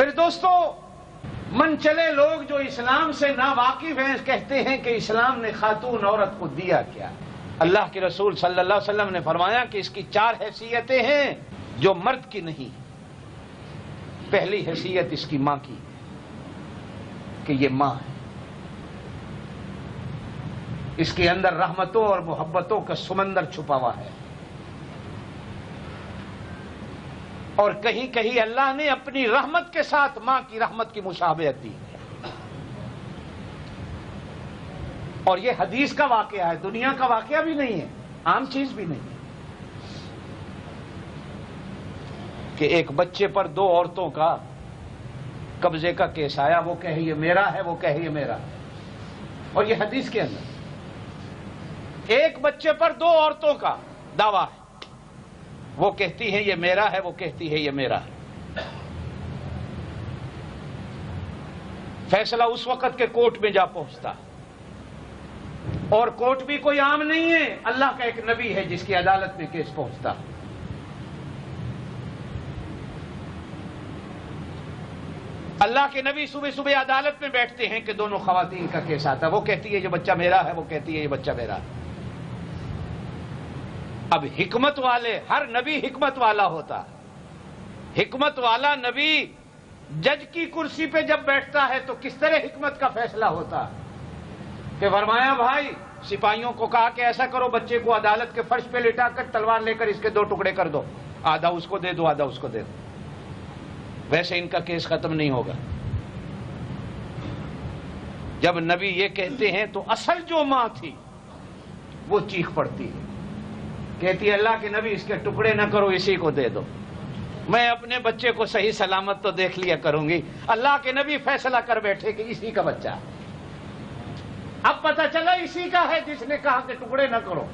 میرے دوستو، من چلے لوگ جو اسلام سے ناواقف ہیں کہتے ہیں کہ اسلام نے خاتون عورت کو دیا کیا؟ اللہ کے رسول صلی اللہ علیہ وسلم نے فرمایا کہ اس کی 4 حیثیتیں ہیں جو مرد کی نہیں۔ پہلی حیثیت اس کی ماں کی کہ یہ ماں ہے، اس کے اندر رحمتوں اور محبتوں کا سمندر چھپا ہوا ہے، اور کہیں کہیں اللہ نے اپنی رحمت کے ساتھ ماں کی رحمت کی مشابہت دی ہے۔ اور یہ حدیث کا واقعہ ہے، دنیا کا واقعہ بھی نہیں ہے، عام چیز بھی نہیں ہے کہ ایک بچے پر 2 عورتوں کا قبضے کا کیس آیا، وہ کہے یہ میرا ہے، وہ کہے یہ میرا ہے، اور یہ حدیث کے اندر ایک بچے پر 2 عورتوں کا دعویٰ ہے، وہ کہتی ہے یہ میرا ہے، وہ کہتی ہے یہ میرا ہے۔ فیصلہ اس وقت کے کورٹ میں جا پہنچتا، اور کورٹ بھی کوئی عام نہیں ہے، اللہ کا ایک نبی ہے جس کی عدالت میں کیس پہنچتا۔ اللہ کے نبی صبح صبح عدالت میں بیٹھتے ہیں کہ دونوں خواتین کا کیس آتا، وہ کہتی ہے یہ بچہ میرا ہے، وہ کہتی ہے یہ بچہ میرا ہے۔ اب حکمت والے، ہر نبی حکمت والا ہوتا، حکمت والا نبی جج کی کرسی پہ جب بیٹھتا ہے تو کس طرح حکمت کا فیصلہ ہوتا کہ فرمایا بھائی سپاہیوں کو کہا کہ ایسا کرو، بچے کو عدالت کے فرش پہ لٹا کر تلوار لے کر اس کے 2 ٹکڑے کر دو، آدھا اس کو دے دو، آدھا اس کو دے دو، ویسے ان کا کیس ختم نہیں ہوگا۔ جب نبی یہ کہتے ہیں تو اصل جو ماں تھی وہ چیخ پڑتی ہے، کہتی ہے اللہ کے نبی اس کے ٹکڑے نہ کرو، اسی کو دے دو، میں اپنے بچے کو صحیح سلامت تو دیکھ لیا کروں گی۔ اللہ کے نبی فیصلہ کر بیٹھے کہ اسی کا بچہ ہے۔ اب پتہ چلا اسی کا ہے جس نے کہا کہ ٹکڑے نہ کرو،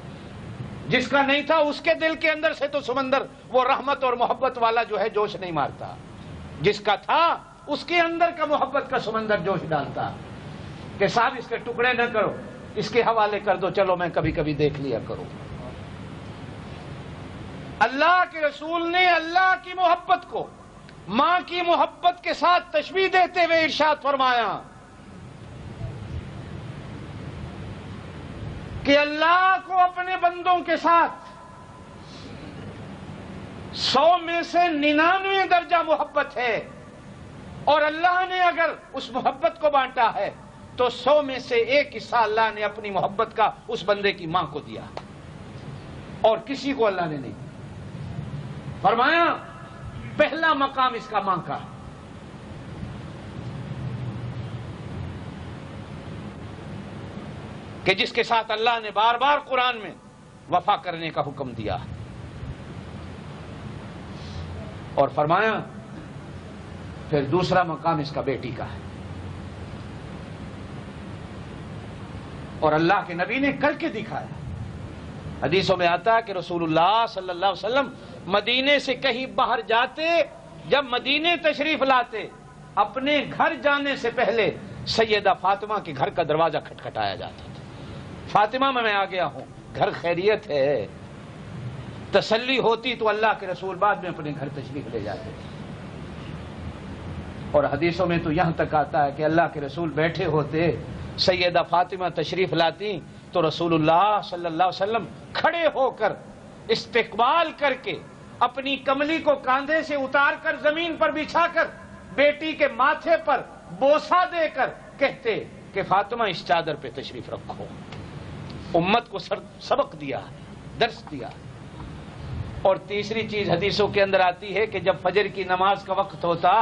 جس کا نہیں تھا اس کے دل کے اندر سے تو سمندر وہ رحمت اور محبت والا جو ہے جوش نہیں مارتا، جس کا تھا اس کے اندر کا محبت کا سمندر جوش ڈالتا کہ صاحب اس کے ٹکڑے نہ کرو، اس کے حوالے کر دو، چلو میں کبھی کبھی دیکھ لیا کروں۔ اللہ کے رسول نے اللہ کی محبت کو ماں کی محبت کے ساتھ تشبیہ دیتے ہوئے ارشاد فرمایا کہ اللہ کو اپنے بندوں کے ساتھ 100 میں سے 99 درجہ محبت ہے، اور اللہ نے اگر اس محبت کو بانٹا ہے تو 100 میں سے 1 حصہ اللہ نے اپنی محبت کا اس بندے کی ماں کو دیا، اور کسی کو اللہ نے نہیں دیا۔ فرمایا پہلا مقام اس کا ماں کا، کہ جس کے ساتھ اللہ نے بار بار قرآن میں وفا کرنے کا حکم دیا، اور فرمایا پھر دوسرا مقام اس کا بیٹی کا ہے۔ اور اللہ کے نبی نے کر کے دکھایا، حدیثوں میں آتا ہے کہ رسول اللہ صلی اللہ علیہ وسلم مدینے سے کہیں باہر جاتے، جب مدینے تشریف لاتے، اپنے گھر جانے سے پہلے سیدہ فاطمہ کے گھر کا دروازہ کھٹکھٹایا جاتا تھا، فاطمہ میں آ گیا ہوں، گھر خیریت ہے۔ تسلی ہوتی تو اللہ کے رسول بعد میں اپنے گھر تشریف لے جاتے تھے، اور حدیثوں میں تو یہاں تک آتا ہے کہ اللہ کے رسول بیٹھے ہوتے، سیدہ فاطمہ تشریف لاتی تو رسول اللہ صلی اللہ علیہ وسلم کھڑے ہو کر استقبال کر کے اپنی کملی کو کاندھے سے اتار کر زمین پر بچھا کر بیٹی کے ماتھے پر بوسہ دے کر کہتے کہ فاطمہ اس چادر پہ تشریف رکھو۔ امت کو سبق دیا، درس دیا۔ اور تیسری چیز حدیثوں کے اندر آتی ہے کہ جب فجر کی نماز کا وقت ہوتا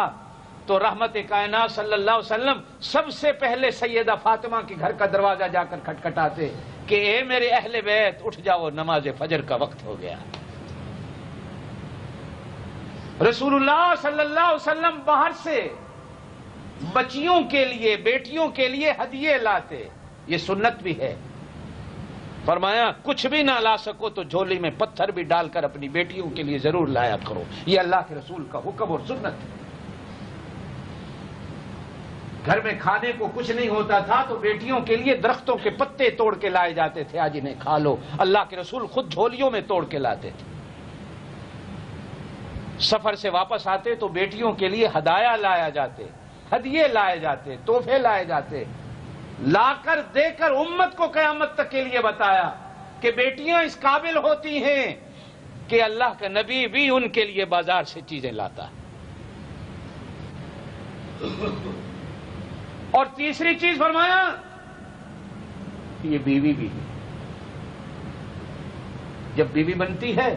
تو رحمت کائنات صلی اللہ علیہ وسلم سب سے پہلے سیدہ فاطمہ کے گھر کا دروازہ جا کر کھٹکھٹاتے کہ اے میرے اہل بیت اٹھ جاؤ، نماز فجر کا وقت ہو گیا۔ رسول اللہ صلی اللہ علیہ وسلم باہر سے بچیوں کے لیے، بیٹیوں کے لیے ہدیے لاتے، یہ سنت بھی ہے۔ فرمایا کچھ بھی نہ لا سکو تو جھولی میں پتھر بھی ڈال کر اپنی بیٹیوں کے لیے ضرور لایا کرو، یہ اللہ کے رسول کا حکم اور سنت ہے۔ گھر میں کھانے کو کچھ نہیں ہوتا تھا تو بیٹیوں کے لیے درختوں کے پتے توڑ کے لائے جاتے تھے، آج انہیں کھا لو۔ اللہ کے رسول خود جھولیوں میں توڑ کے لاتے تھے۔ سفر سے واپس آتے تو بیٹیوں کے لیے ہدایہ لایا جاتے، ہدیے لائے جاتے، تحفے لائے جاتے، لا کر دے کر امت کو قیامت تک کے لیے بتایا کہ بیٹیاں اس قابل ہوتی ہیں کہ اللہ کا نبی بھی ان کے لیے بازار سے چیزیں لاتا ہے۔ اور تیسری چیز فرمایا کہ یہ بیوی بھی جب بیوی بنتی ہے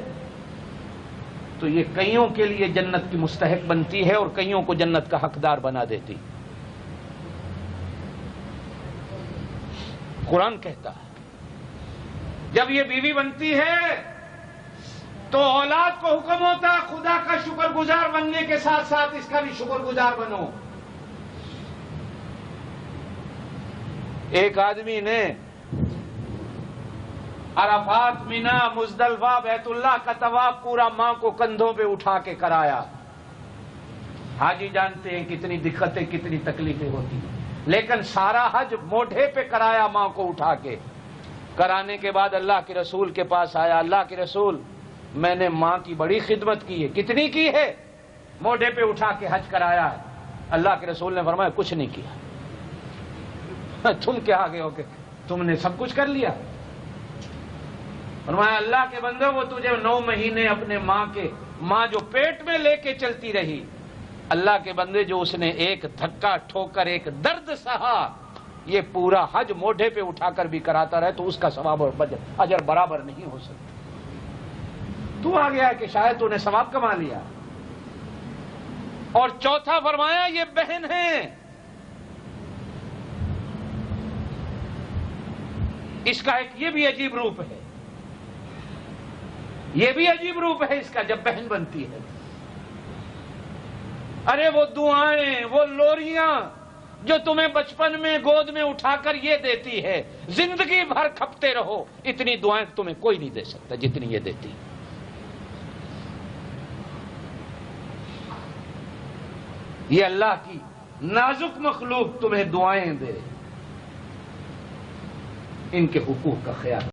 تو یہ کئیوں کے لیے جنت کی مستحق بنتی ہے اور کئیوں کو جنت کا حقدار بنا دیتی۔ قرآن کہتا ہے جب یہ بیوی بنتی ہے تو اولاد کو حکم ہوتا ہے خدا کا شکر گزار بننے کے ساتھ ساتھ اس کا بھی شکر گزار بنو۔ ایک آدمی نے عرفات، مینا، مزدلفہ، بیت اللہ کا طواف پورا ماں کو کندھوں پہ اٹھا کے کرایا۔ حاجی جانتے ہیں کتنی دقتیں کتنی تکلیفیں ہوتی ہیں، لیکن سارا حج موڈھے پہ کرایا ماں کو اٹھا کے۔ کرانے کے بعد اللہ کے رسول کے پاس آیا، اللہ کے رسول میں نے ماں کی بڑی خدمت کی ہے۔ کتنی کی ہے؟ موڈھے پہ اٹھا کے حج کرایا ہے۔ اللہ کے رسول نے فرمایا کچھ نہیں کیا۔ تم کیا آگے ہو کہ تم نے سب کچھ کر لیا؟ فرمایا اللہ کے بندے وہ تجھے 9 مہینے اپنے ماں جو پیٹ میں لے کے چلتی رہی، اللہ کے بندے جو اس نے ایک دھکا ٹھوکر ایک درد سہا، یہ پورا حج موڈھے پہ اٹھا کر بھی کراتا رہے تو اس کا ثواب اور اجر برابر نہیں ہو سکتا۔ تو آ گیا کہ شاید تو نے ثواب کما لیا۔ اور چوتھا فرمایا یہ بہن ہے، اس کا ایک یہ بھی عجیب روپ ہے، یہ بھی عجیب روپ ہے اس کا جب بہن بنتی ہے۔ ارے وہ دعائیں، وہ لوریاں جو تمہیں بچپن میں گود میں اٹھا کر یہ دیتی ہے، زندگی بھر کھپتے رہو، اتنی دعائیں تمہیں کوئی نہیں دے سکتا جتنی یہ دیتی۔ یہ اللہ کی نازک مخلوق تمہیں دعائیں دے، ان کے حقوق کا خیال